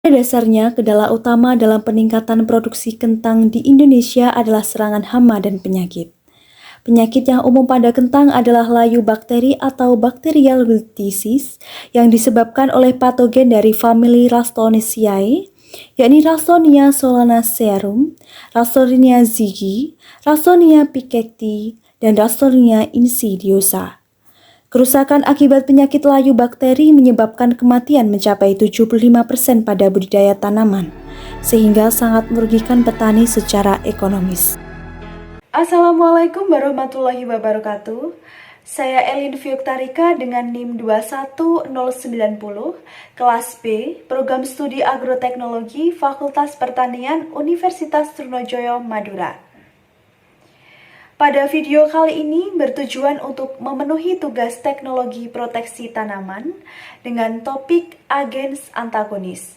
Pada dasarnya, kendala utama dalam peningkatan produksi kentang di Indonesia adalah serangan hama dan penyakit. Penyakit yang umum pada kentang adalah layu bakteri atau bacterial wilt disease yang disebabkan oleh patogen dari famili Rastoniaceae, yakni Ralstonia solanacearum, Ralstonia zighi, Ralstonia piketty, dan Ralstonia insidiosa. Kerusakan akibat penyakit layu bakteri menyebabkan kematian mencapai 75% pada budidaya tanaman, sehingga sangat merugikan petani secara ekonomis. Assalamualaikum warahmatullahi wabarakatuh. Saya Elin Fiuktarika dengan NIM 21090, kelas B, Program Studi Agroteknologi Fakultas Pertanian Universitas Trunojoyo, Madura. Pada video kali ini bertujuan untuk memenuhi tugas teknologi proteksi tanaman dengan topik agens antagonis.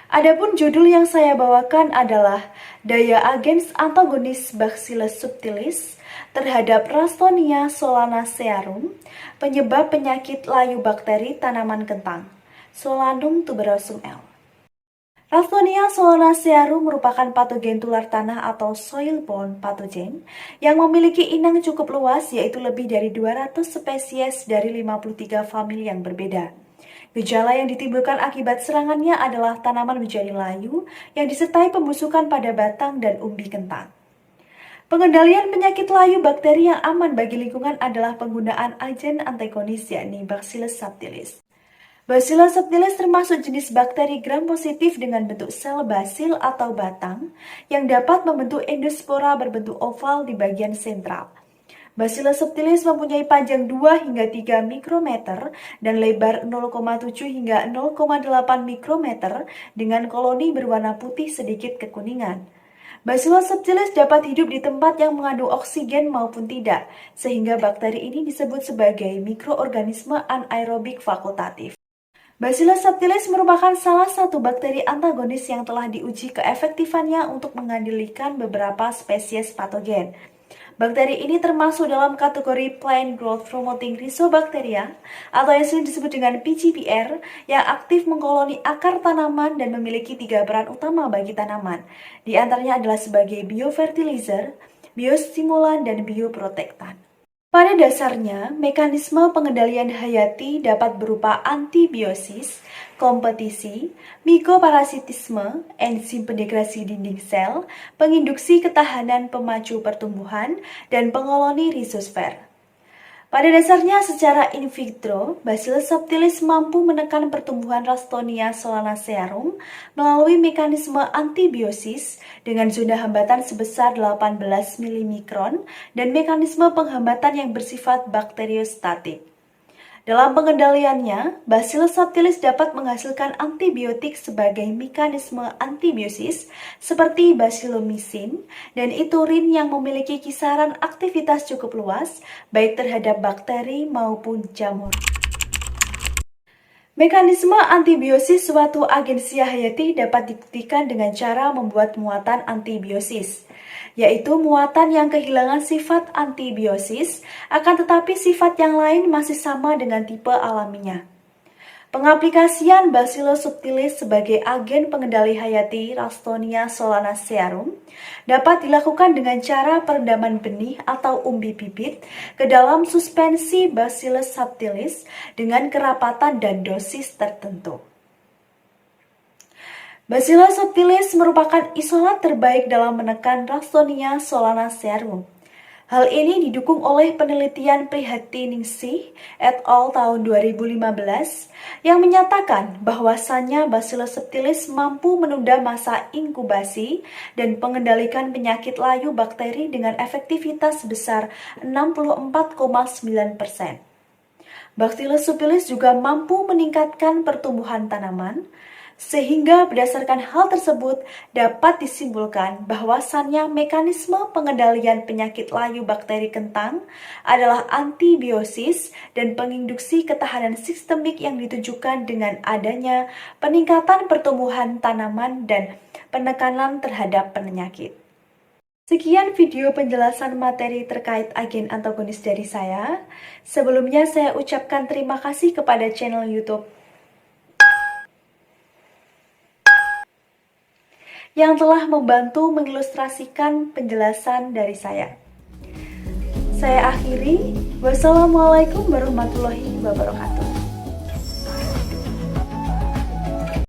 Adapun judul yang saya bawakan adalah daya agens antagonis Bacillus subtilis terhadap Ralstonia solanacearum, penyebab penyakit layu bakteri tanaman kentang, Solanum tuberosum L. Ralstonia solanacearum merupakan patogen tular tanah atau soil-borne pathogen yang memiliki inang cukup luas, yaitu lebih dari 200 spesies dari 53 famili yang berbeda. Gejala yang ditimbulkan akibat serangannya adalah tanaman menjadi layu yang disertai pembusukan pada batang dan umbi kentang. Pengendalian penyakit layu bakteri yang aman bagi lingkungan adalah penggunaan agen antagonis, yakni Bacillus subtilis. Bacillus subtilis termasuk jenis bakteri gram positif dengan bentuk sel basil atau batang yang dapat membentuk endospora berbentuk oval di bagian sentral. Bacillus subtilis mempunyai panjang 2 hingga 3 mikrometer dan lebar 0,7 hingga 0,8 mikrometer dengan koloni berwarna putih sedikit kekuningan. Bacillus subtilis dapat hidup di tempat yang mengandung oksigen maupun tidak, sehingga bakteri ini disebut sebagai mikroorganisme anaerobik fakultatif. Bacillus subtilis merupakan salah satu bakteri antagonis yang telah diuji keefektifannya untuk mengendalikan beberapa spesies patogen. Bakteri ini termasuk dalam kategori Plant Growth Promoting Rhizobacteria atau yang sering disebut dengan PGPR yang aktif mengkoloni akar tanaman dan memiliki 3 peran utama bagi tanaman. Di antaranya adalah sebagai biofertilizer, biostimulan, dan bioprotektan. Pada dasarnya, mekanisme pengendalian hayati dapat berupa antibiosis, kompetisi, mikoparasitisme, enzim pendegrasi dinding sel, penginduksi ketahanan pemacu pertumbuhan, dan pengkoloni rizosfer. Pada dasarnya, secara in vitro, Bacillus subtilis mampu menekan pertumbuhan Ralstonia solanacearum melalui mekanisme antibiosis dengan zona hambatan sebesar 18 milimikron dan mekanisme penghambatan yang bersifat bakteriostatik. Dalam pengendaliannya, Bacillus subtilis dapat menghasilkan antibiotik sebagai mekanisme antibiosis seperti bacillomycin dan iturin yang memiliki kisaran aktivitas cukup luas baik terhadap bakteri maupun jamur. Mekanisme antibiosis suatu agensia hayati dapat dibuktikan dengan cara membuat muatan antibiosis, yaitu muatan yang kehilangan sifat antibiosis, akan tetapi sifat yang lain masih sama dengan tipe alaminya. Pengaplikasian Bacillus subtilis sebagai agen pengendali hayati Ralstonia solanacearum dapat dilakukan dengan cara perendaman benih atau umbi bibit ke dalam suspensi Bacillus subtilis dengan kerapatan dan dosis tertentu. Bacillus subtilis merupakan isolat terbaik dalam menekan Ralstonia solanacearum. Hal ini didukung oleh penelitian Prihatiningsi et al. Tahun 2015 yang menyatakan bahwasannya Bacillus subtilis mampu menunda masa inkubasi dan mengendalikan penyakit layu bakteri dengan efektivitas sebesar 64,9%. Bacillus subtilis juga mampu meningkatkan pertumbuhan tanaman, sehingga berdasarkan hal tersebut dapat disimpulkan bahwasannya mekanisme pengendalian penyakit layu bakteri kentang adalah antibiosis dan penginduksi ketahanan sistemik yang ditujukan dengan adanya peningkatan pertumbuhan tanaman dan penekanan terhadap penyakit. Sekian video penjelasan materi terkait agen antagonis dari saya. Sebelumnya saya ucapkan terima kasih kepada channel YouTube yang telah membantu mengilustrasikan penjelasan dari saya. Saya akhiri, wassalamualaikum warahmatullahi wabarakatuh.